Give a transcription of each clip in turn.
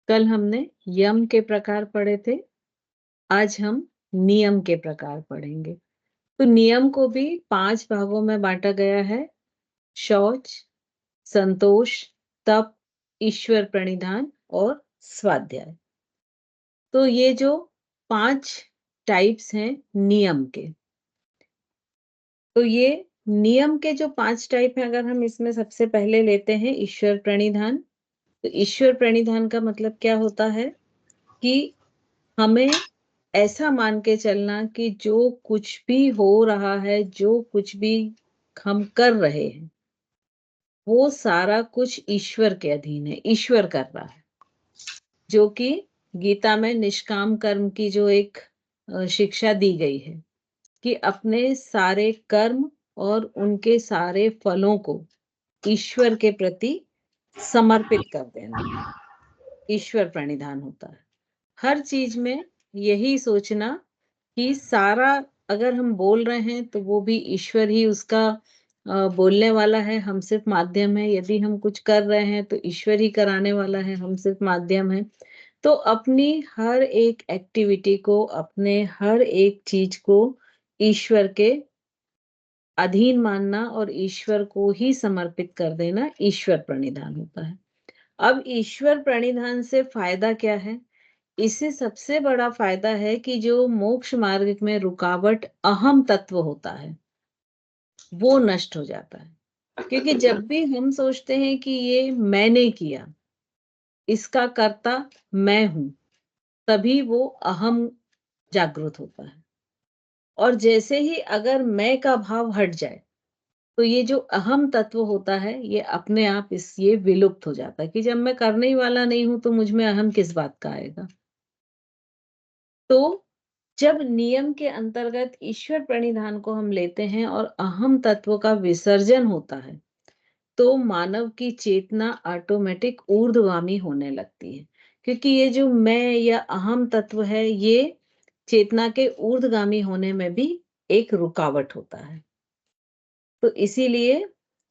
कल हमने यम के प्रकार पढ़े थे, आज हम नियम के प्रकार पढ़ेंगे। तो नियम को भी 5 भागों में बाँटा गया है, शौच, संतोष, तप, ईश्वर प्रणिधान और स्वाध्याय। तो ये जो 5 टाइप्स हैं नियम के, तो ये नियम के जो 5 टाइप हैं, अगर हम इसमें सबसे पहले लेते हैं ईश्वर प्रणिधान, तो ईश्वर प्रणिधान का मतलब क्या होता है कि हमें ऐसा मान के चलना कि जो कुछ भी हो रहा है, जो कुछ भी हम कर रहे हैं, वो सारा कुछ ईश्वर के अधीन है, ईश्वर कर रहा है। जो कि गीता में निष्काम कर्म की जो एक शिक्षा दी गई है कि अपने सारे कर्म और उनके सारे फलों को ईश्वर के प्रति समर्पित कर देना, ईश्वर प्रणिधान होता है। हर चीज में यही सोचना कि सारा अगर हम बोल रहे हैं तो वो भी ईश्वर ही उसका बोलने वाला है, हम सिर्फ माध्यम है। यदि हम कुछ कर रहे हैं तो ईश्वर ही कराने वाला है, हम सिर्फ माध्यम है। तो अपनी हर एक एक्टिविटी को, अपने हर एक चीज को ईश्वर के अधीन मानना और ईश्वर को ही समर्पित कर देना ईश्वर प्रणिधान होता है। अब ईश्वर प्रणिधान से फायदा क्या है? इससे सबसे बड़ा फायदा है कि जो मोक्ष मार्ग में रुकावट अहम तत्व होता है, वो नष्ट हो जाता है। क्योंकि जब भी हम सोचते हैं कि ये मैंने किया, इसका कर्ता मैं हूं, तभी वो अहम जागृत होता है। और जैसे ही अगर मैं का भाव हट जाए, तो ये जो अहम तत्व होता है, ये अपने आप ये विलुप्त हो जाता है कि जब मैं करने ही वाला नहीं हूं, तो मुझ में अहम किस बात का आएगा। तो जब नियम के अंतर्गत ईश्वर प्रणिधान को हम लेते हैं और अहम तत्व का विसर्जन होता है, तो मानव की चेतना ऑटोमेटिक ऊर्ध्वगामी होने लगती है। क्योंकि ये जो मैं या अहम तत्व है, ये चेतना के ऊर्ध्वगामी होने में भी एक रुकावट होता है। तो इसीलिए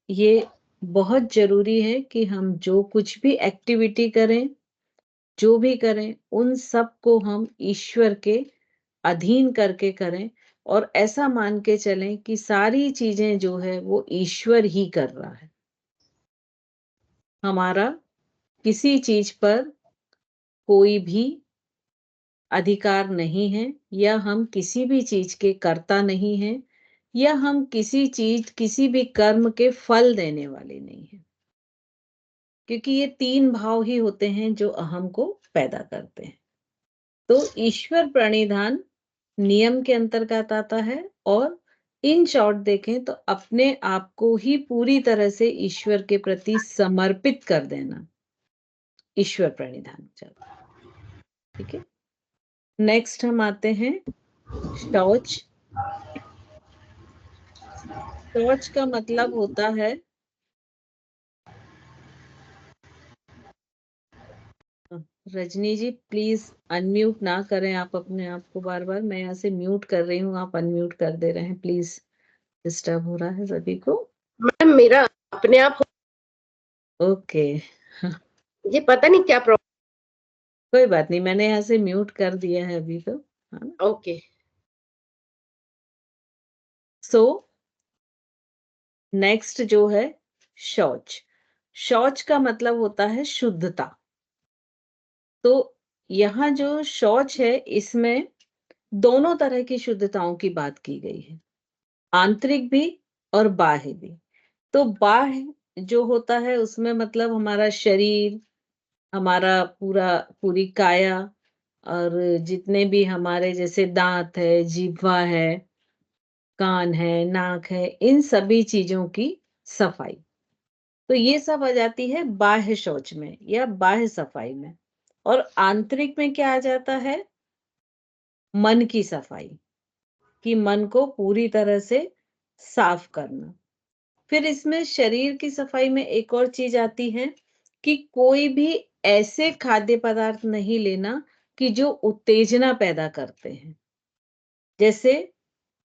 ये बहुत जरूरी है कि हम जो कुछ भी एक्टिविटी करें, जो भी करें, उन सब को हम ईश्वर के अधीन करके करें और ऐसा मान के चलें कि सारी चीजें जो है वो ईश्वर ही कर रहा है। हमारा किसी चीज पर कोई भी अधिकार नहीं है, या हम किसी भी चीज के कर्ता नहीं हैं, या हम किसी चीज, किसी भी कर्म के फल देने वाले नहीं हैं। क्योंकि ये 3 भाव ही होते हैं जो अहम को पैदा करते हैं। तो ईश्वर प्रणिधान नियम के अंतर्गत आता है, और इन शॉर्ट देखें तो अपने आप को ही पूरी तरह से ईश्वर के प्रति समर्पित कर देना ईश्वर प्रणिधान चलता है। ठीक है, नेक्स्ट हम आते हैं शौच। शौच का मतलब होता है, रजनी जी प्लीज अनम्यूट ना करें आप अपने आप को बार बार। मैं यहाँ से म्यूट कर रही हूँ, आप अनम्यूट कर दे रहे हैं, प्लीज। डिस्टर्ब हो रहा है सभी को। मैम मेरा अपने आप ओके ये पता नहीं क्या प्रॉब्लम। कोई बात नहीं, मैंने यहाँ से म्यूट कर दिया है अभी तो, है ना। ओके, सो नेक्स्ट जो है शौच। शौच का मतलब होता है शुद्धता। तो यहाँ जो शौच है, इसमें दोनों तरह की शुद्धताओं की बात की गई है, आंतरिक भी और बाह्य भी। तो बाह्य जो होता है उसमें मतलब हमारा शरीर, हमारा पूरी काया, और जितने भी हमारे जैसे दांत है, जिह्वा है, कान है, नाक है, इन सभी चीजों की सफाई। तो ये सब आ जाती है बाह्य शौच में या बाह्य सफाई में। और आंतरिक में क्या आ जाता है? मन की सफाई, कि मन को पूरी तरह से साफ करना। फिर इसमें शरीर की सफाई में एक और चीज आती है कि कोई भी ऐसे खाद्य पदार्थ नहीं लेना कि जो उत्तेजना पैदा करते हैं। जैसे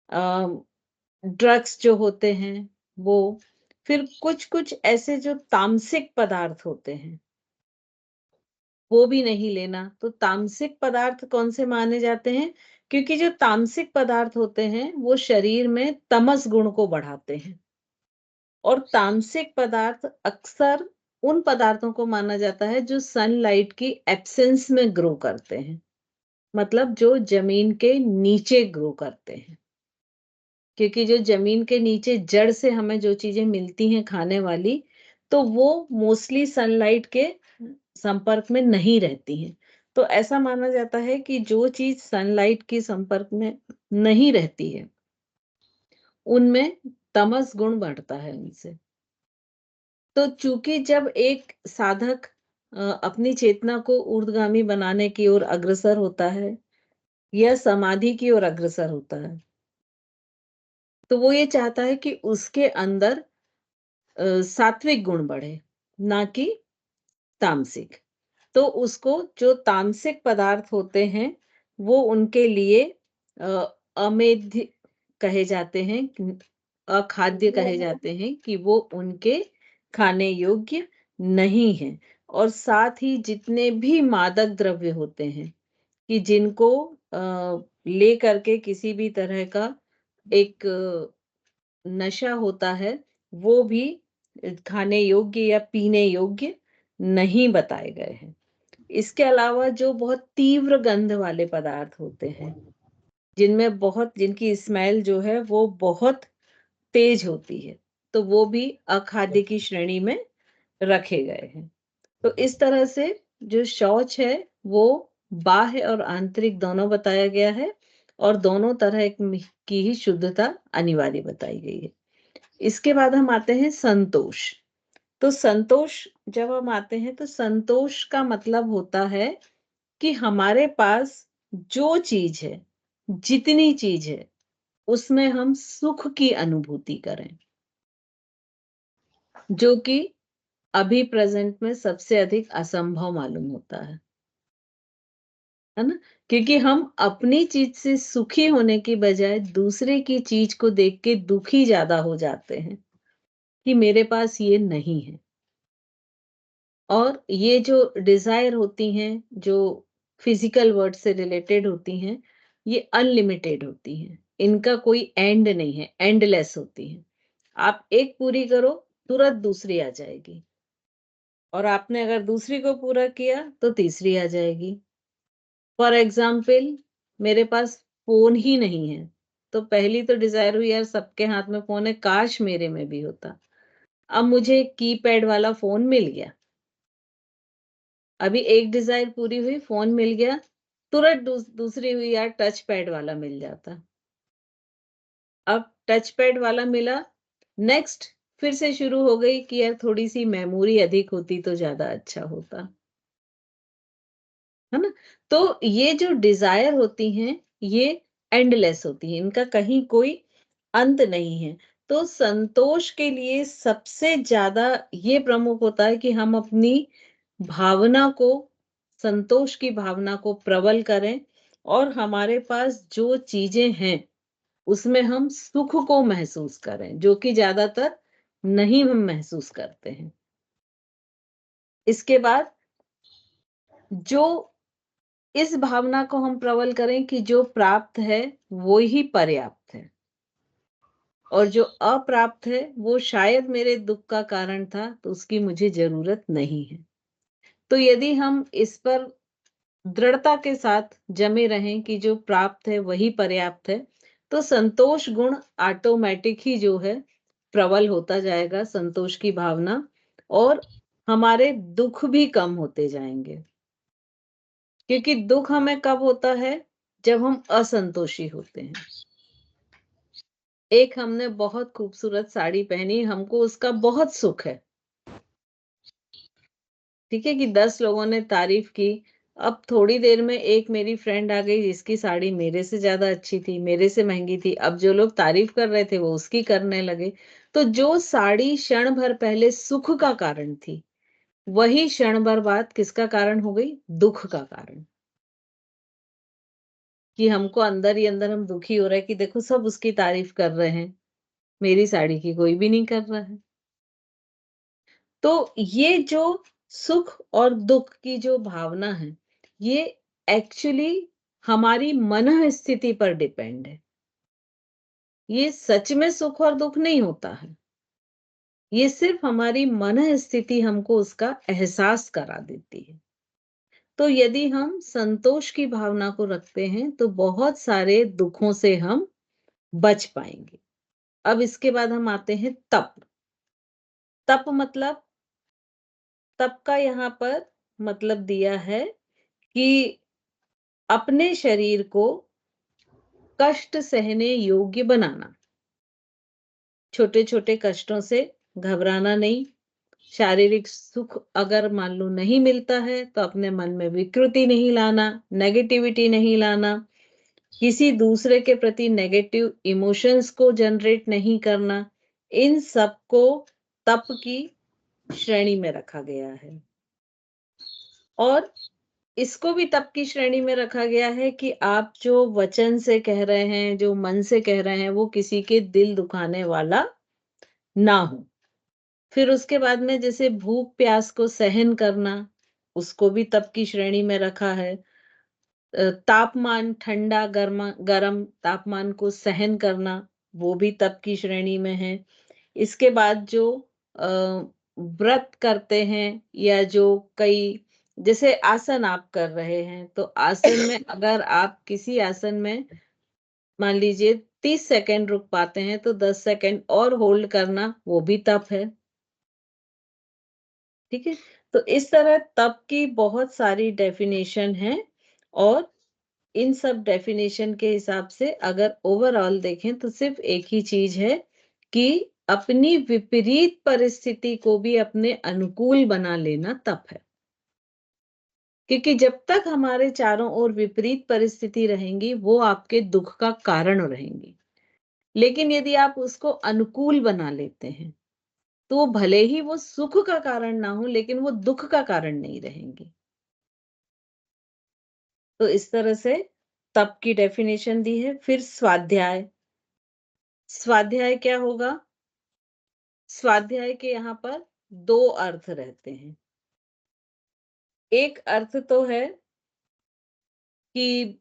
ड्रग्स जो होते हैं वो, फिर कुछ कुछ ऐसे जो तामसिक पदार्थ होते हैं, वो भी नहीं लेना। तो तामसिक पदार्थ कौन से माने जाते हैं? क्योंकि जो तामसिक पदार्थ होते हैं वो शरीर में तमस गुण को बढ़ाते हैं, और तामसिक पदार्थ अक्सर उन पदार्थों को माना जाता है जो सनलाइट की एब्सेंस में ग्रो करते हैं, मतलब जो जमीन के नीचे ग्रो करते हैं। क्योंकि जो जमीन के नीचे जड़ से हमें जो चीजें मिलती हैं खाने वाली, तो वो मोस्टली सनलाइट के संपर्क में नहीं रहती हैं। तो ऐसा माना जाता है कि जो चीज सनलाइट के संपर्क में नहीं रहती है, उनमें तमस गुण बढ़ता है उनसे। तो चूंकि जब एक साधक अपनी चेतना को ऊर्ध्वगामी बनाने की ओर अग्रसर होता है या समाधि की ओर अग्रसर होता है, तो वो ये चाहता है कि उसके अंदर सात्विक गुण बढ़े, ना कि तामसिक। तो उसको जो तामसिक पदार्थ होते हैं, वो उनके लिए अमेध्य कहे जाते हैं, अखाद्य कहे जाते हैं, कि वो उनके खाने योग्य नहीं है। और साथ ही जितने भी मादक द्रव्य होते हैं, कि जिनको ले करके किसी भी तरह का एक नशा होता है, वो भी खाने योग्य या पीने योग्य नहीं बताए गए हैं। इसके अलावा जो बहुत तीव्र गंध वाले पदार्थ होते हैं, जिनकी स्मेल जो है वो बहुत तेज होती है, तो वो भी अखाद्य की श्रेणी में रखे गए हैं। तो इस तरह से जो शौच है वो बाह्य और आंतरिक दोनों बताया गया है, और दोनों तरह की ही शुद्धता अनिवार्य बताई गई है। इसके बाद हम आते हैं संतोष। तो संतोष जब हम आते हैं, तो संतोष का मतलब होता है कि हमारे पास जो चीज है, जितनी चीज है, उसमें हम सुख की अनुभूति करें, जो कि अभी प्रेजेंट में सबसे अधिक असंभव मालूम होता है ना? क्योंकि हम अपनी चीज से सुखी होने की बजाय दूसरे की चीज को देख के दुखी ज्यादा हो जाते हैं, कि मेरे पास ये नहीं है। और ये जो डिजायर होती हैं, जो फिजिकल वर्ड से रिलेटेड होती हैं, ये अनलिमिटेड होती हैं। इनका कोई एंड नहीं है, एंडलेस होती हैं। आप एक पूरी करो, तुरंत दूसरी आ जाएगी, और आपने अगर दूसरी को पूरा किया तो तीसरी आ जाएगी। फॉर एग्जाम्पल, मेरे पास फोन ही नहीं है, तो पहली तो डिजायर हुई, यार सबके हाथ में फोन है, काश मेरे में भी होता। अब मुझे कीपैड वाला फोन मिल गया, अभी एक डिजायर पूरी हुई, फोन मिल गया, तुरंत दूसरी हुई, यार टच पैड वाला मिल जाता। अब टच पैड वाला मिला, नेक्स्ट फिर से शुरू हो गई कि यार थोड़ी सी मेमोरी अधिक होती तो ज्यादा अच्छा होता, है ना? तो ये जो डिजायर होती हैं, ये एंडलेस होती हैं, इनका कहीं कोई अंत नहीं है। तो संतोष के लिए सबसे ज्यादा ये प्रमुख होता है कि हम अपनी भावना को, संतोष की भावना को प्रबल करें, और हमारे पास जो चीजें हैं उसमें हम सुख को महसूस करें, जो कि ज्यादातर नहीं हम महसूस करते हैं। इसके बाद जो इस भावना को हम प्रबल करें कि जो प्राप्त है वो ही पर्याप्त है, और जो अप्राप्त है वो शायद मेरे दुख का कारण था, तो उसकी मुझे जरूरत नहीं है। तो यदि हम इस पर दृढ़ता के साथ जमे रहें कि जो प्राप्त है वही पर्याप्त है, तो संतोष गुण ऑटोमेटिक ही जो है प्रबल होता जाएगा, संतोष की भावना, और हमारे दुख भी कम होते जाएंगे। क्योंकि दुख हमें कब होता है? जब हम असंतोषी होते हैं। एक हमने बहुत खूबसूरत साड़ी पहनी, हमको उसका बहुत सुख है, ठीक है, कि 10 लोगों ने तारीफ की। अब थोड़ी देर में एक मेरी फ्रेंड आ गई जिसकी साड़ी मेरे से ज्यादा अच्छी थी, मेरे से महंगी थी। अब जो लोग तारीफ कर रहे थे वो उसकी करने लगे। तो जो साड़ी क्षण भर पहले सुख का कारण थी, वही क्षण भर बाद किसका कारण हो गई? दुख का कारण। कि हमको अंदर ही अंदर हम दुखी हो रहे हैं कि देखो सब उसकी तारीफ कर रहे हैं, मेरी साड़ी की कोई भी नहीं कर रहा है। तो ये जो सुख और दुख की जो भावना है, ये एक्चुअली हमारी मन स्थिति पर डिपेंड है। ये सच में सुख और दुख नहीं होता है। ये सिर्फ हमारी मन स्थिति हमको उसका एहसास करा देती है। तो यदि हम संतोष की भावना को रखते हैं, तो बहुत सारे दुखों से हम बच पाएँगे। अब इसके बाद हम आते हैं तप। तप मतलब तप का यहाँ पर मतलब दिया है कि अपने शरीर को कष्ट सहने योग्य बनाना। छोटे-छोटे कष्टों से घबराना नहीं। शारीरिक सुख अगर मान लो नहीं मिलता है, तो अपने मन में विकृति नहीं लाना, नेगेटिविटी नहीं लाना, किसी दूसरे के प्रति नेगेटिव इमोशंस को जनरेट नहीं करना। इन सब को तप की श्रेणी में रखा गया है। और इसको भी तप की श्रेणी में रखा गया है कि आप जो वचन से कह रहे हैं, जो मन से कह रहे हैं, वो किसी के दिल दुखाने वाला ना हो। फिर उसके बाद में जैसे भूख-प्यास को सहन करना, उसको भी तप की श्रेणी में रखा है। तापमान ठंडा, गरम तापमान को सहन करना, वो भी तप की श्रेणी में है। इसके बाद जो अ, व्रत करते हैं या जो कई जैसे आसन आप कर रहे हैं, तो आसन में अगर आप किसी आसन में मान लीजिए 30 सेकंड रुक पाते हैं, तो 10 सेकंड और होल्ड करना, वो भी तप है। ठीक है? तो इस तरह तप की बहुत सारी डेफिनेशन है और इन सब डेफिनेशन के हिसाब से अगर ओवरऑल देखें तो सिर्फ एक ही चीज है कि अपनी विपरीत परिस्थिति को भी अपने अनुकूल बना लेना तप है। क्योंकि जब तक हमारे चारों ओर विपरीत परिस्थिति रहेंगी, वो आपके दुख का कारण रहेंगी। लेकिन यदि आप उसको अनुकूल बना लेते हैं, तो वो भले ही वो सुख का कारण ना हो, लेकिन वो दुख का कारण नहीं रहेंगी। तो इस तरह से तप की डेफिनेशन दी है। फिर स्वाध्याय। स्वाध्याय क्या होगा? स्वाध्याय के यहाँ पर 2 अर्थ रहते हैं। एक अर्थ तो है कि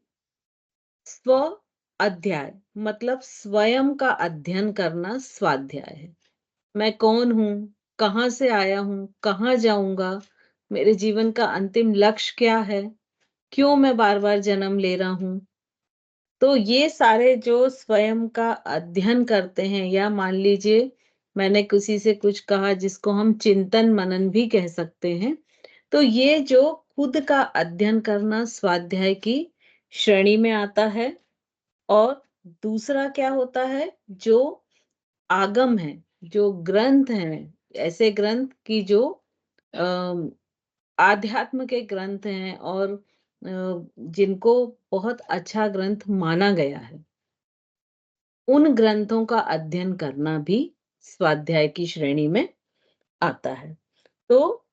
स्व अध्याय मतलब स्वयं का अध्ययन करना स्वाध्याय है। मैं कौन हूँ? कहाँ से आया हूँ? कहाँ जाऊँगा? मेरे जीवन का अंतिम लक्ष्य क्या है? क्यों मैं बार-बार जन्म ले रहा हूँ? तो ये सारे जो स्वयं का अध्ययन करते हैं या मान लीजिए मैंने किसी से कुछ कहा जिसको हम चिंतन मनन भी कह सकते हैं। तो ये जो खुद का अध्ययन करना स्वाध्याय की श्रेणी में आता है और दूसरा क्या होता है जो आगम है, जो ग्रंथ हैं, ऐसे ग्रंथ की जो अ, आध्यात्म के ग्रंथ हैं और जिनको बहुत अच्छा ग्रंथ माना गया है। उन ग्रंथों का अध्ययन करना भी स्वाध्याय की श्रेणी में आता है। तो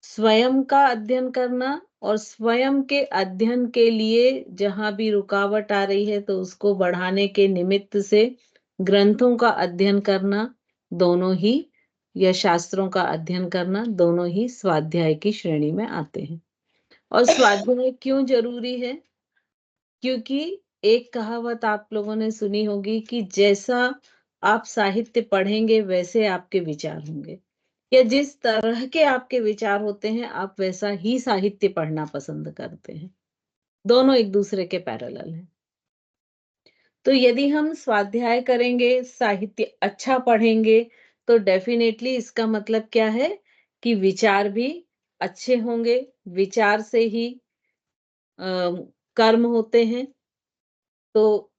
स्वयं का अध्ययन करना और स्वयं के अध्ययन के लिए जहाँ भी रुकावट आ रही है तो उसको बढ़ाने के निमित्त से ग्रंथों का अध्ययन करना, दोनों ही या शास्त्रों का अध्ययन करना, दोनों ही स्वाध्याय की श्रेणी में आते हैं। और स्वाध्याय क्यों ज़रूरी है? क्योंकि एक कहावत आप लोगों ने सुनी होगी कि जैसा आप साहित्य पढ़ेंगे वैसे आपके विचार होंगे या जिस तरह के आपके विचार होते हैं आप वैसा ही साहित्य पढ़ना पसंद करते हैं। दोनों एक दूसरे के पैरेलल हैं। तो यदि हम स्वाध्याय करेंगे, साहित्य अच्छा पढ़ेंगे, तो डेफिनेटली इसका मतलब क्या है कि विचार भी अच्छे होंगे। विचार से ही कर्म होते हैं। तो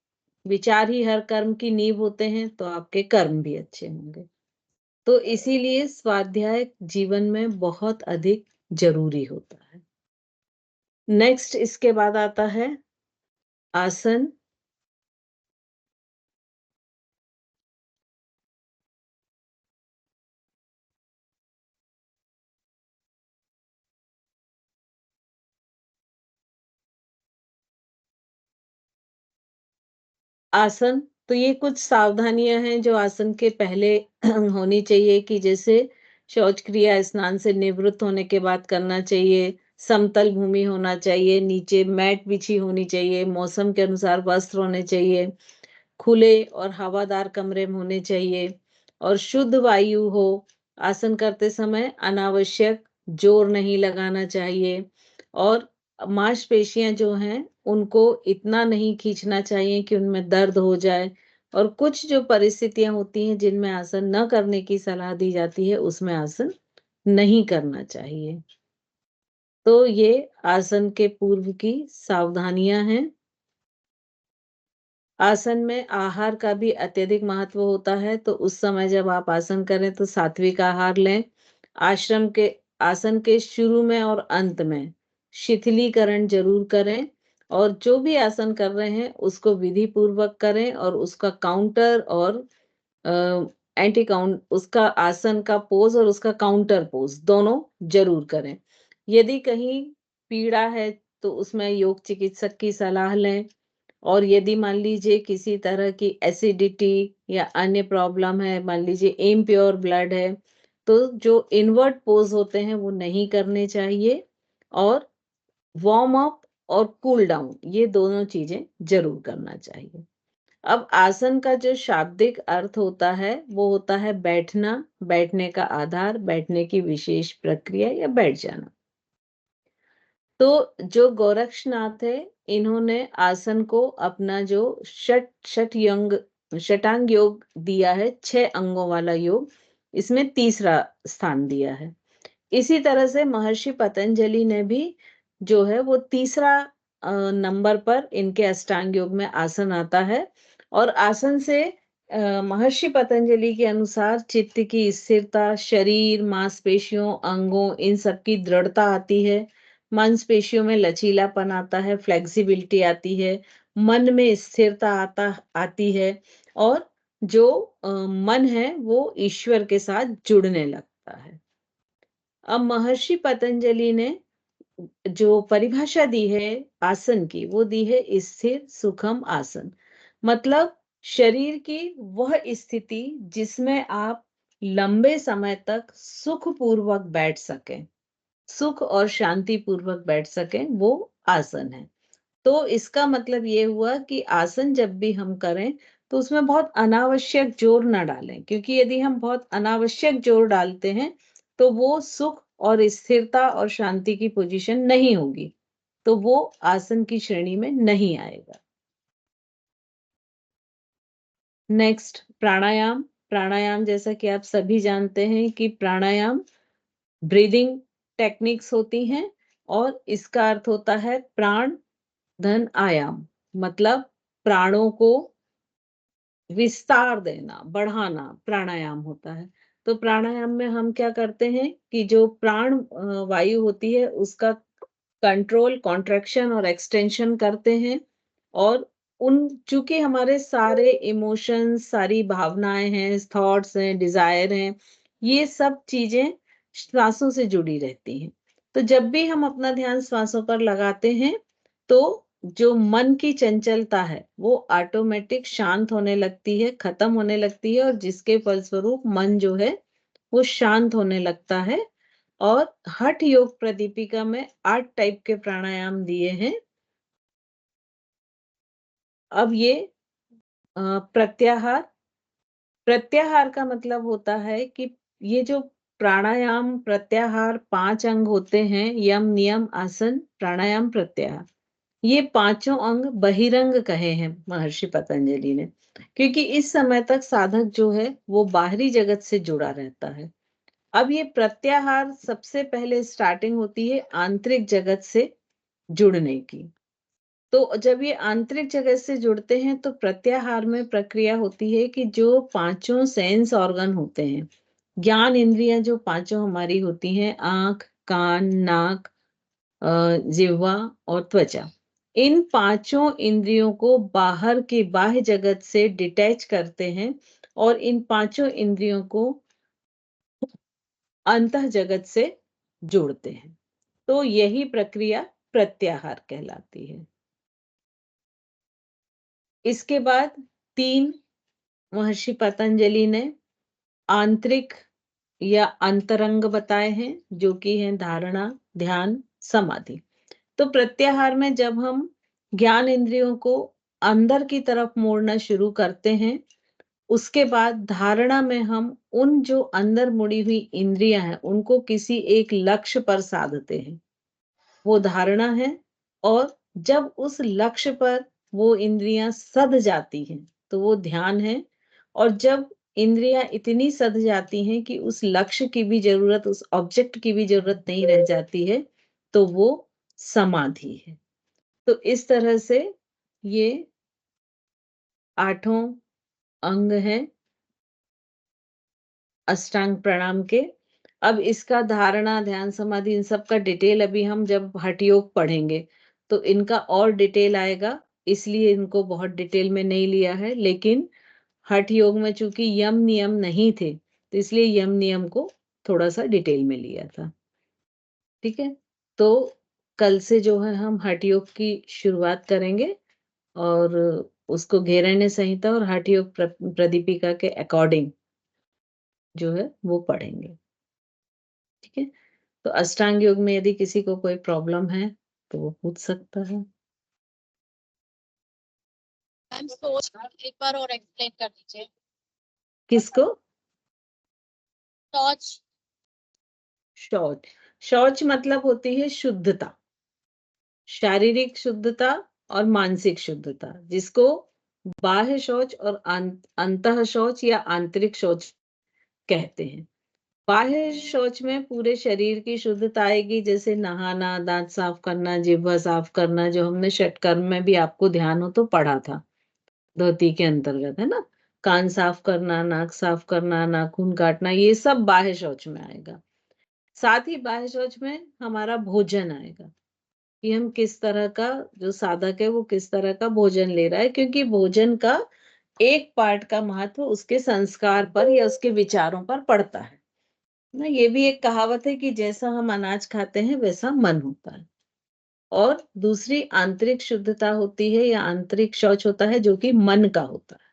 विचार ही हर कर्म की नींव होते हैं, तो आपके कर्म भी अच्छे होंगे। तो इसीलिए स्वाध्याय जीवन में बहुत अधिक ज़रूरी होता है। नेक्स्ट इसके बाद आता है आसन। आसन, तो ये कुछ सावधानियाँ हैं जो आसन के पहले होनी चाहिए कि जैसे शौच क्रिया स्नान से निवृत्त होने के बाद करना चाहिए। समतल भूमि होना चाहिए, नीचे मैट बिछी होनी चाहिए, मौसम के अनुसार वस्त्र होने चाहिए, खुले और हवादार कमरे में होने चाहिए और शुद्ध वायु हो। आसन करते समय अनावश्यक जोर नहीं लगाना चाहिए और मांसपेशियां जो हैं उनको इतना नहीं खींचना चाहिए कि उनमें दर्द हो जाए और कुछ जो परिस्थितियां होती हैं जिनमें आसन न करने की सलाह दी जाती है उसमें आसन नहीं करना चाहिए। तो ये आसन के पूर्व की सावधानियां हैं। आसन में आहार का भी अत्यधिक महत्व होता है, तो उस समय जब आप आसन करें तो सात्विक आहार लें। आश्रम के आसन के शुरू में और अंत में शिथिलीकरण ज़रूर करें और जो भी आसन कर रहे हैं उसको विधि पूर्वक करें और उसका काउंटर और अ, एंटी काउंट उसका आसन का पोज़ और उसका काउंटर पोज़ दोनों ज़रूर करें। यदि कहीं पीड़ा है तो उसमें योग चिकित्सक की सलाह लें। और यदि मान लीजिए किसी तरह की एसिडिटी या अन्य प्रॉब्लम है, मान लीजिए इम्प्योर ब्लड है, तो जो इनवर्ट पोज होते हैं वो नहीं करने चाहिए और वार्म अप और कूल डाउन ये दोनों चीजें जरूर करना चाहिए। अब आसन का जो शाब्दिक अर्थ होता है वो होता है बैठना, बैठने का आधार, बैठने की विशेष प्रक्रिया या बैठ जाना। तो जो गोरक्षनाथ है इन्होंने आसन को अपना जो षटांग योग दिया है, 6 अंगों वाला योग, इसमें तीसरा स्थान दिया है। इसी तरह से महर्षि पतंजलि ने भी जो है वो तीसरा नंबर पर इनके अष्टांग योग में आसन आता है और आसन से महर्षि पतंजलि के अनुसार चित्त की स्थिरता, शरीर, मांसपेशियों, अंगों इन सब की दृढ़ता आती है। मांसपेशियों में लचीलापन आता है, फ्लेक्सिबिलिटी आती है, मन में स्थिरता आती है और जो मन है वो ईश्वर के साथ जुड़ने लगता है। अब महर्षि पतंजलि ने जो परिभाषा दी है आसन की वो दी है स्थिर सुखम आसन। मतलब शरीर की वह स्थिति जिसमें आप लंबे समय तक सुखपूर्वक बैठ सकें, सुख और शांति पूर्वक बैठ सकें, वो आसन है। तो इसका मतलब ये हुआ कि आसन जब भी हम करें तो उसमें बहुत अनावश्यक जोर ना डालें, क्योंकि यदि हम बहुत अनावश्यक जोर डालते हैं तो वो सुख और स्थिरता और शांति की पोजीशन नहीं होगी, तो वो आसन की श्रेणी में नहीं आएगा। नेक्स्ट प्राणायाम। प्राणायाम जैसा कि आप सभी जानते हैं कि प्राणायाम ब्रीदिंग टेक्निक्स होती हैं और इसका अर्थ होता है प्राण धन आयाम, मतलब प्राणों को विस्तार देना, बढ़ाना प्राणायाम होता है। तो प्राणायाम में हम क्या करते हैं कि जो प्राण वायु होती है उसका कंट्रोल, कॉन्ट्रैक्शन और एक्सटेंशन करते हैं और उन चूंकि हमारे सारे इमोशंस, सारी भावनाएं हैं, थॉट्स हैं, डिजायर हैं, ये सब चीजें श्वासों से जुड़ी रहती हैं। तो जब भी हम अपना ध्यान श्वासों पर लगाते हैं तो जो मन की चंचलता है वो ऑटोमेटिक शांत होने लगती है, खत्म होने लगती है और जिसके फलस्वरूप मन जो है वो शांत होने लगता है। और हठ योग प्रदीपिका में 8 टाइप के प्राणायाम दिए हैं। अब ये प्रत्याहार। प्रत्याहार का मतलब होता है कि ये जो प्राणायाम प्रत्याहार 5 अंग होते हैं, यम नियम आसन प्राणायाम प्रत्याहार, ये पांचों अंग बहिरंग कहे हैं महर्षि पतंजलि ने, क्योंकि इस समय तक साधक जो है वो बाहरी जगत से जुड़ा रहता है। अब ये प्रत्याहार सबसे पहले स्टार्टिंग होती है आंतरिक जगत से जुड़ने की। तो जब ये आंतरिक जगत से जुड़ते हैं तो प्रत्याहार में प्रक्रिया होती है कि जो पांचों सेंस ऑर्गन होते हैं, ज्ञान इंद्रियां जो पांचों हमारी होती हैं, आंख, कान, नाक, जिह्वा और त्वचा, इन पांचों इंद्रियों को बाहर की बाह्य जगत से डिटैच करते हैं और इन पांचों इंद्रियों को अंतः जगत से जोड़ते हैं। तो यही प्रक्रिया प्रत्याहार कहलाती है। इसके बाद 3 महर्षि पतंजलि ने आंतरिक या अंतरंग बताए हैं, जो कि हैं धारणा, ध्यान, समाधि। तो प्रत्याहार में जब हम ज्ञान इंद्रियों को अंदर की तरफ मोड़ना शुरू करते हैं, उसके बाद धारणा में हम उन जो अंदर मुड़ी हुई इंद्रियां हैं, उनको किसी एक लक्ष्य पर साधते हैं, वो धारणा है। और जब उस लक्ष्य पर वो इंद्रियां सध जाती हैं, तो वो ध्यान है। और जब इंद्रियां इतनी सध जाती हैं कि उस लक्ष्य की भी जरूरत, उस ऑब्जेक्ट की भी जरूरत नहीं रह जाती है, तो वो समाधि है। तो इस तरह से ये 8 अंग हैं अष्टांग प्रणाम के। अब इसका धारणा, ध्यान, समाधि, इन सब का डिटेल अभी हम जब हठ योग पढ़ेंगे तो इनका और डिटेल आएगा, इसलिए इनको बहुत डिटेल में नहीं लिया है। लेकिन हठ योग में चूंकि यम नियम नहीं थे, तो इसलिए यम नियम को थोड़ा सा डिटेल में लिया था। ठीक है, तो कल से जो है हम हठ योग की शुरुआत करेंगे और उसको घेरण्य संहिता और हठ योग प्रदीपिका के अकॉर्डिंग जो है वो पढ़ेंगे। ठीक है, तो अष्टांग योग में यदि किसी को कोई प्रॉब्लम है तो वो पूछ सकता है। मैम सोच एक बार और एक्सप्लेन कर दीजिए। किसको? सोच। शौच। शौच मतलब होती है शुद्धता, शारीरिक शुद्धता और मानसिक शुद्धता, जिसको बाह्य शौच और अंतः शौच या आंतरिक शौच कहते हैं। बाह्य शौच में पूरे शरीर की शुद्धता आएगी, जैसे नहाना, दांत साफ करना, जिह्वा साफ करना, जो हमने षटकर्म में भी आपको ध्यान हो तो पढ़ा था, धोती के अंतर्गत, है ना। कान साफ करना, नाक साफ करना, नाखून काटना, ये सब बाह्य शौच में आएगा। साथ ही बाह्य शौच में हमारा भोजन आएगा, कि हम किस तरह का, जो साधक है वो किस तरह का भोजन ले रहा है, क्योंकि भोजन का एक पार्ट का महत्व उसके संस्कार पर या उसके विचारों पर पड़ता है ना। ये भी एक कहावत है कि जैसा हम अनाज खाते हैं वैसा मन होता है। और दूसरी आंतरिक शुद्धता होती है या आंतरिक शौच होता है, जो कि मन का होता है,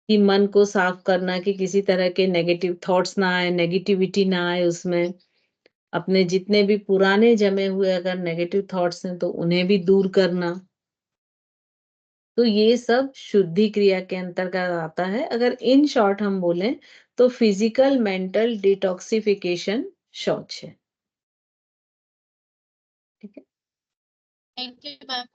कि मन को साफ करना, कि किसी तरह के नेगेटिव थॉट्स ना आए, नेगेटिविटी ना आए उसमें। अपने जितने भी पुराने जमे हुए अगर नेगेटिव थॉट्स हैं तो उन्हें भी दूर करना। तो ये सब शुद्धि क्रिया के अंतर्गत आता है। अगर इन शॉर्ट हम बोलें तो फिजिकल मेंटल डिटॉक्सिफिकेशन शौच है। ठीक है, थैंक यू मैम।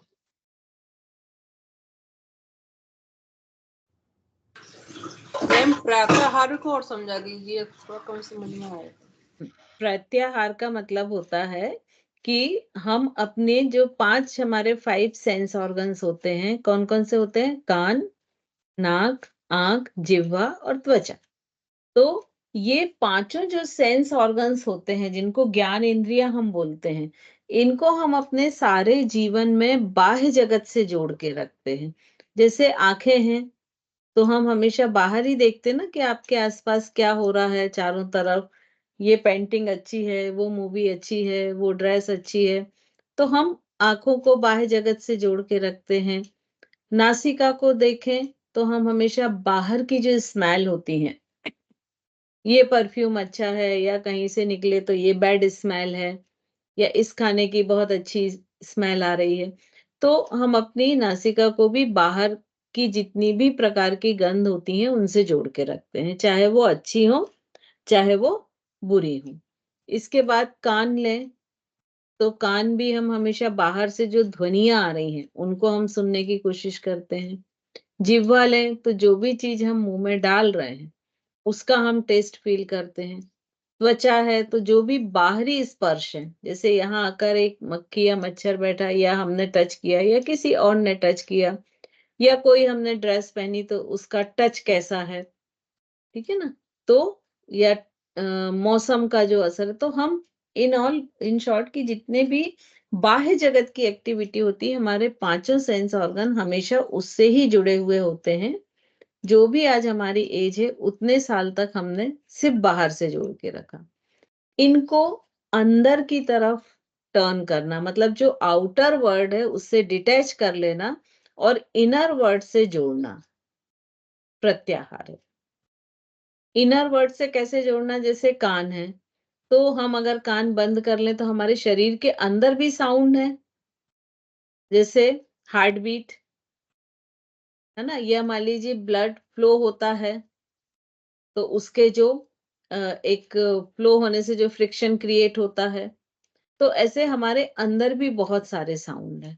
मैम प्रत्याहार को और समझा दीजिए, थोड़ा कम समझ में आया। प्रत्याहार का मतलब होता है कि हम अपने जो 5 हमारे 5 सेंस ऑर्गन्स होते हैं, कौन कौन से होते हैं? कान, नाक, आंख, जिह्वा और त्वचा। तो ये पांचों जो सेंस ऑर्गन्स होते हैं, जिनको ज्ञान इंद्रियां हम बोलते हैं, इनको हम अपने सारे जीवन में बाह्य जगत से जोड़ के रखते हैं। जैसे आंखें हैं, तो हम हमेशा बाहर ही देखते हैं ना, कि आपके आसपास क्या हो रहा है चारों तरफ। ये पेंटिंग अच्छी है, वो मूवी अच्छी है, वो ड्रेस अच्छी है, तो हम आंखों को बाह्य जगत से जोड़ के रखते हैं। नासिका को देखें तो हम हमेशा बाहर की जो स्मेल होती है, ये परफ्यूम अच्छा है या कहीं से निकले तो ये बैड स्मेल है, या इस खाने की बहुत अच्छी स्मेल आ रही है, तो हम अपनी नासिका को भी बाहर की जितनी भी प्रकार की गंध होती हैं उनसे जोड़ के रखते हैं, चाहे वो अच्छी हो चाहे वो बुरी हो। इसके बाद कान लें, तो कान भी हम हमेशा बाहर से जो ध्वनियां आ रही हैं उनको हम सुनने की कोशिश करते हैं। जिह्वा लें, तो जो भी चीज हम मुंह में डाल रहे हैं उसका हम टेस्ट फील करते हैं। त्वचा है, तो जो भी बाहरी स्पर्श है, जैसे यहाँ आकर एक मक्खी या मच्छर बैठा या हमने टच किया या किसी और ने टच किया, या कोई हमने ड्रेस पहनी तो उसका टच कैसा है, ठीक है ना। तो या मौसम का जो असर है, तो हम इन शॉर्ट की जितने भी बाह्य जगत की एक्टिविटी होती है, हमारे पांचों सेंस ऑर्गन हमेशा उससे ही जुड़े हुए होते हैं। जो भी आज हमारी एज है उतने साल तक हमने सिर्फ बाहर से जोड़ के रखा। इनको अंदर की तरफ टर्न करना, मतलब जो आउटर वर्ल्ड है उससे डिटैच कर लेना और इनर वर्ल्ड से जोड़ना, प्रत्याहार है। इनर वर्ड से कैसे जोड़ना, जैसे कान है, तो हम अगर कान बंद कर लें तो हमारे शरीर के अंदर भी साउंड है, जैसे हार्ट बीट, है ना, या मान लीजिए ब्लड फ्लो होता है, तो उसके जो एक फ्लो होने से जो फ्रिक्शन क्रिएट होता है, तो ऐसे हमारे अंदर भी बहुत सारे साउंड है।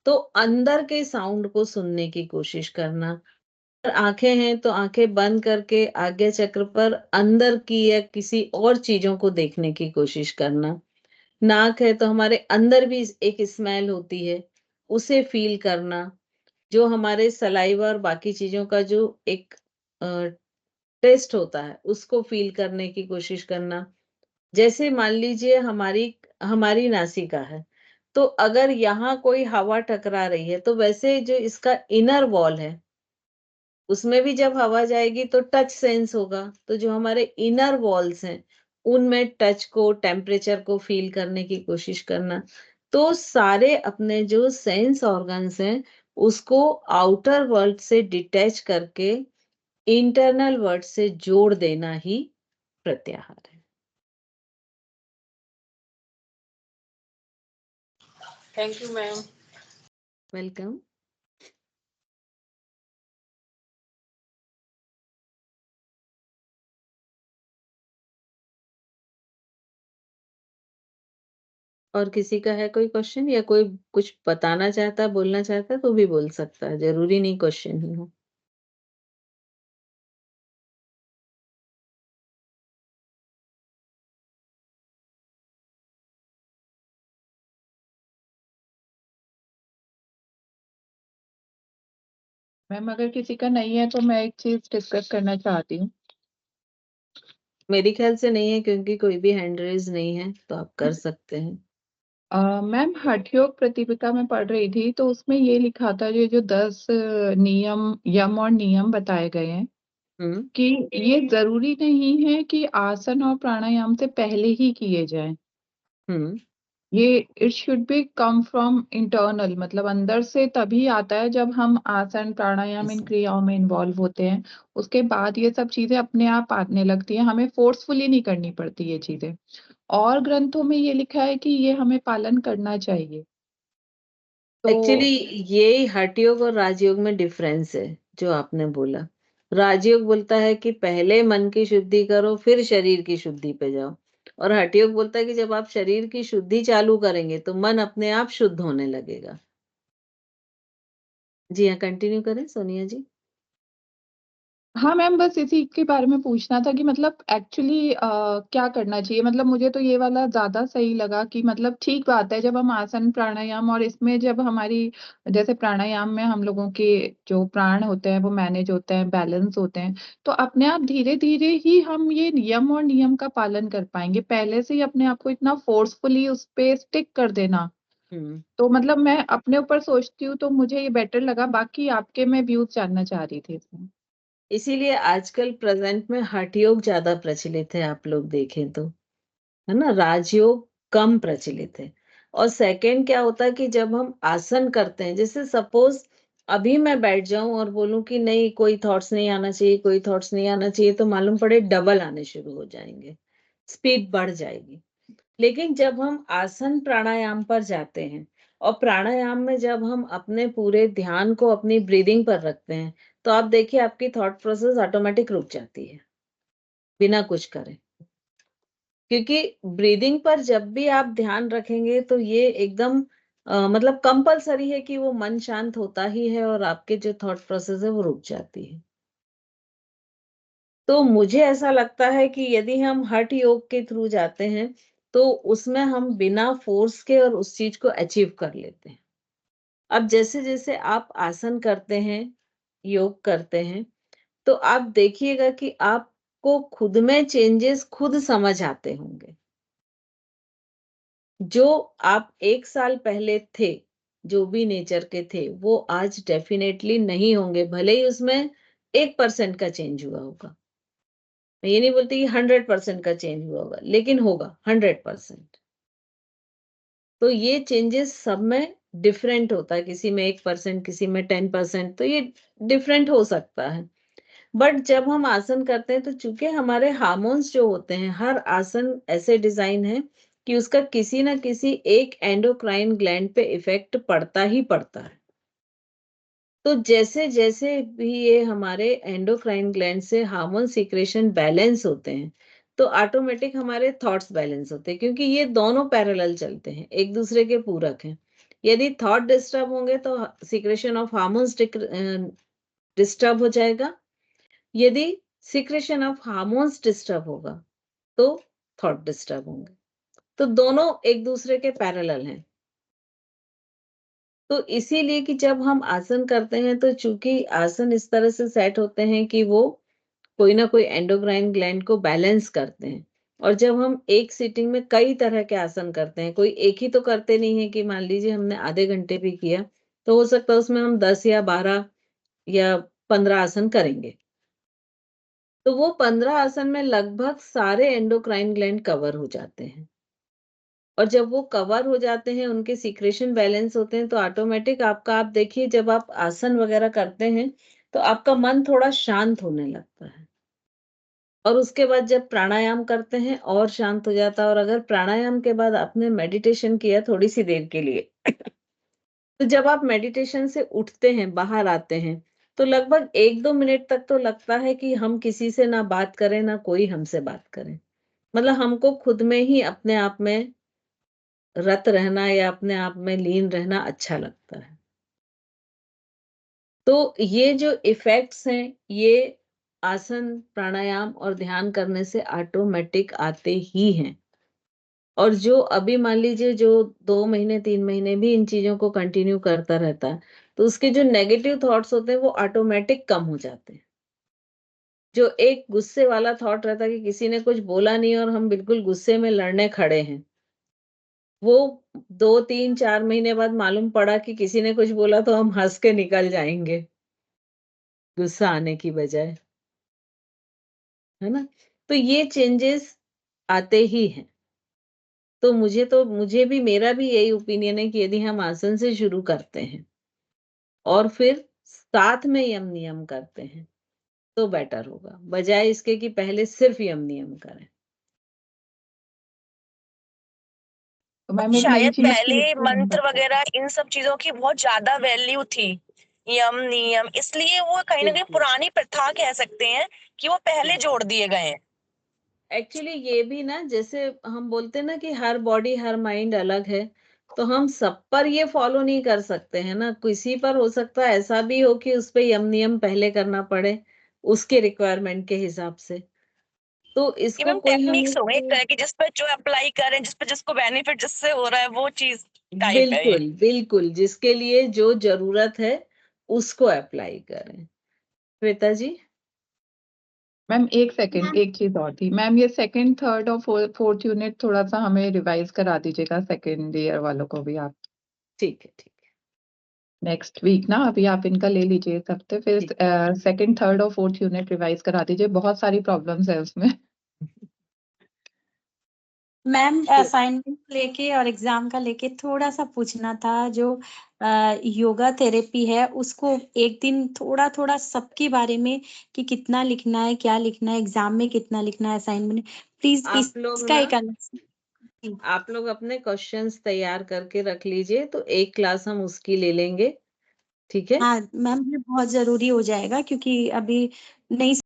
तो अंदर के साउंड को सुनने की कोशिश करना। अगर आंखें हैं तो आंखें बंद करके आज्ञा चक्र पर अंदर की या किसी और चीजों को देखने की कोशिश करना। नाक है तो हमारे अंदर भी एक स्मेल होती है, उसे फील करना। जो हमारे सलाइवा और बाकी चीजों का जो एक टेस्ट होता है, उसको फील करने की कोशिश करना। जैसे मान लीजिए हमारी हमारी नासिका है, तो अगर यहाँ कोई हवा टकरा रही है, तो वैसे जो इसका इनर वॉल है, उसमें भी जब हवा जाएगी तो टच सेंस होगा। तो जो हमारे इनर वॉल्स हैं, उनमें टच को, टेम्परेचर को फील करने की कोशिश करना। तो सारे अपने जो सेंस ऑर्गन्स हैं, उसको आउटर वर्ल्ड से डिटैच करके इंटरनल वर्ल्ड से जोड़ देना ही प्रत्याहार है। Thank you ma'am. वेलकम। और किसी का है कोई क्वेश्चन, या कोई कुछ बताना चाहता है, बोलना चाहता है, तो भी बोल सकता है, जरूरी नहीं क्वेश्चन ही हो। मैम अगर किसी का नहीं है तो मैं एक चीज डिस्कस करना चाहती हूँ। मेरे ख्याल से नहीं है, क्योंकि कोई भी हैंड रेज नहीं है, तो आप कर सकते हैं। मैम हठयोग प्रतिपिका में पढ़ रही थी, तो उसमें ये लिखा था ये जो 10 नियम, यम और नियम बताए गए हैं हम्म कि ये जरूरी नहीं है कि आसन और प्राणायाम से पहले ही किए जाएं। हम्म ये it should be come from internal, मतलब अंदर से तभी आता है जब हम आसन प्राणायाम इन क्रियाओं में इन्वॉल्व होते हैं। उसके बाद ये सब चीजें अपने आप आने लगती हैं, हमें फोर्सफुली नहीं करनी पड़ती ये चीजें। और ग्रंथों में ये लिखा है कि ये हमें पालन करना चाहिए। तो एक्चुअली ये हठयोग और राजयोग में डिफरेंस है, जो आपने बोला। राजयोग बोलता है कि पहले मन की शुद्धि करो, फिर शरीर की शुद्धि पे जाओ। और हठयोग बोलता है कि जब आप शरीर की शुद्धि चालू करेंगे तो मन अपने आप शुद्ध होने लगेगा। जी हाँ, कंटिन्यू करें सोनिया जी। हाँ मैम, बस इसी के बारे में पूछना था कि मतलब एक्चुअली क्या करना चाहिए। मतलब मुझे तो ये वाला ज्यादा सही लगा कि मतलब ठीक बात है, जब हम आसन प्राणायाम और इसमें जब हमारी, जैसे प्राणायाम में हम लोगों के जो प्राण होते हैं वो मैनेज होते हैं, बैलेंस होते हैं, तो अपने आप धीरे धीरे ही हम ये नियम और नियम का पालन कर पाएंगे। पहले से ही अपने आप को इतना फोर्सफुली उस पे स्टिक कर देना, हम्म तो मतलब मैं अपने ऊपर सोचती हूँ तो मुझे ये बेटर लगा। बाकी आपके मैं व्यूज जानना चाह रही थी इसमें। इसीलिए आजकल प्रेजेंट में हठयोग ज्यादा प्रचलित है, आप लोग देखें तो, है ना, राजयोग कम प्रचलित है। और सेकंड क्या होता है कि जब हम आसन करते हैं, जैसे सपोज अभी मैं बैठ जाऊं और बोलूं कि नहीं, कोई थॉट्स नहीं आना चाहिए, कोई थॉट्स नहीं आना चाहिए, तो मालूम पड़े डबल आने शुरू हो जाएंगे, स्पीड बढ़ जाएगी। लेकिन जब हम आसन प्राणायाम पर जाते हैं, और प्राणायाम में जब हम अपने पूरे ध्यान को अपनी ब्रीदिंग पर रखते हैं, तो आप देखिए आपकी थॉट प्रोसेस ऑटोमेटिक रुक जाती है, बिना कुछ करे। क्योंकि ब्रीदिंग पर जब भी आप ध्यान रखेंगे तो ये एकदम मतलब कंपलसरी है कि वो मन शांत होता ही है, और आपके जो थॉट प्रोसेस है वो रुक जाती है। तो मुझे ऐसा लगता है कि यदि हम हठ योग के थ्रू जाते हैं, तो उसमें हम बिना फोर्स के और उस चीज को अचीव कर लेते हैं। अब जैसे जैसे आप आसन करते हैं, योग करते हैं, तो आप देखिएगा कि आपको खुद में चेंजेस खुद समझ आते होंगे। जो आप 1 साल पहले थे, जो भी नेचर के थे, वो आज डेफिनेटली नहीं होंगे, भले ही उसमें 1% का चेंज हुआ होगा। मैं ये नहीं बोलती कि 100% का चेंज हुआ होगा, लेकिन होगा 100%। तो ये चेंजेस सब में डिफरेंट होता है, किसी में 1%, किसी में 10%, तो ये डिफरेंट हो सकता है। बट जब हम आसन करते हैं तो चूंकि हमारे हार्मोन्स जो होते हैं, हर आसन ऐसे डिजाइन है कि उसका किसी ना किसी एक एंडोक्राइन ग्लैंड पे इफेक्ट पड़ता ही पड़ता है। तो जैसे जैसे भी ये हमारे एंडोक्राइन ग्लैंड से हार्मोन सीक्रेशन बैलेंस होते हैं, तो ऑटोमेटिक हमारे थॉट्स बैलेंस होते हैं, क्योंकि ये दोनों पैरेलल चलते हैं, एक दूसरे के पूरक हैं। यदि थॉट डिस्टर्ब होंगे तो सीक्रेशन ऑफ हार्मोन्स डिस्टर्ब हो जाएगा। यदि सीक्रेशन ऑफ हार्मोन्स डिस्टर्ब होगा तो थॉट डिस्टर्ब होंगे। तो दोनों एक दूसरे के पैरेलल हैं। तो इसीलिए कि जब हम आसन करते हैं तो चूंकि आसन इस तरह से सेट होते हैं कि वो कोई ना कोई एंडोक्राइन ग्लैंड को बैलेंस करते हैं। और जब हम एक सीटिंग में कई तरह के आसन करते हैं, कोई एक ही तो करते नहीं है कि मान लीजिए हमने आधे घंटे भी किया तो हो सकता है उसमें हम 10 या 12 या 15 आसन करेंगे। तो वो 15 आसन में लगभग सारे एंडोक्राइन ग्लैंड कवर हो जाते हैं। और जब वो कवर हो जाते हैं, उनके सीक्रेशन बैलेंस होते हैं, तो ऑटोमेटिक आप देखिए जब आप आसन वगैरह करते हैं तो आपका मन थोड़ा शांत होने लगता है। और उसके बाद जब प्राणायाम करते हैं और शांत हो जाता है। और अगर प्राणायाम के बाद आपने मेडिटेशन किया थोड़ी सी देर के लिए तो जब आप मेडिटेशन से उठते हैं, बाहर आते हैं, तो लगभग 1-2 मिनट तक तो लगता है कि हम किसी से ना बात करें, ना कोई हमसे बात करे। मतलब हमको खुद में ही अपने आप में रत रहना या अपने आप में लीन रहना अच्छा लगता है। तो ये जो इफेक्ट्स हैं, ये आसन, प्राणायाम और ध्यान करने से ऑटोमेटिक आते ही हैं। और जो अभी मान लीजिए जो 2 महीने 3 महीने भी इन चीजों को कंटिन्यू करता रहता है, तो उसके जो नेगेटिव थॉट्स होते हैं वो ऑटोमेटिक कम हो जाते हैं। जो एक गुस्से वाला थॉट रहता है कि किसी ने कुछ बोला नहीं और हम बिल्कुल गुस्से में लड़ने खड़े हैं, वो 2, 3, 4 महीने बाद मालूम पड़ा कि किसी ने कुछ बोला तो हम हंस के निकल जाएंगे, गुस्सा आने की बजाय, है ना? तो ये चेंजेस आते ही हैं। तो मुझे भी, मेरा भी यही ओपिनियन है कि यदि हम आसन से शुरू करते हैं और फिर साथ में यम नियम करते हैं तो बेटर होगा, बजाय इसके कि पहले सिर्फ यम नियम करें। तो मैम एक नई शायद चीज पहले मंत्र वगैरह इन सब चीजों की बहुत ज्यादा वैल्यू थी, यम नियम, इसलिए वो कहीं ना कहीं बिल्कुल। पुरानी प्रथा कह सकते हैं कि वो पहले जोड़ दिए गए हैं। एक्चुअली ये भी ना, जैसे हम बोलते हैं ना कि हर बॉडी हर माइंड अलग है, तो हम सब पर ये फॉलो नहीं कर सकते हैं ना। किसी पर हो सकता है ऐसा भी हो कि उस पे यम नियम पहले करना पड़े उसके रिक्वायरमेंट के हिसाब से। तो इसको इवन कोई हम टेक्निक्स हो एक तरह की जिस पर जो अप्लाई करें, जिस पर जिसको बेनिफिट जिससे हो रहा है वो चीज टाइप है ये। बिल्कुल बिल्कुल जिसके लिए जो जरूरत है उसको अप्लाई करें। श्वेता जी। मैम एक सेकंड, एक चीज और थी मैम, ये सेकंड, थर्ड और फोर्थ यूनिट थोड़ा सा हमें रिवाइज करा दीजिएगा, सेकंड ईयर वालों को भी आप। ठीक है, ठीक है। नेक्स्ट वीक ना, अभी आप इनका ले लीजिए इस हफ्ते, फिर सेकंड, थर्ड और फोर्थ यूनिट रिवाइज करा दीजिए, बहुत सारी प्रॉब्लम्स है उसमें। मैम असाइनमेंट लेके और एग्जाम का लेके थोड़ा सा पूछना था। जो योगा थेरेपी है उसको एक दिन थोड़ा थोड़ा सबके बारे में कि कितना लिखना है, क्या लिखना है, एग्जाम में कितना लिखना है, असाइनमेंट प्लीज आप लोग इसका ना, एक अलग आप लोग अपने क्वेश्चंस तैयार करके रख लीजिए, तो एक क्लास हम उसकी ले लेंगे। ठीक है। हाँ मैम, ये बहुत जरूरी हो जाएगा क्योंकि अभी नहीं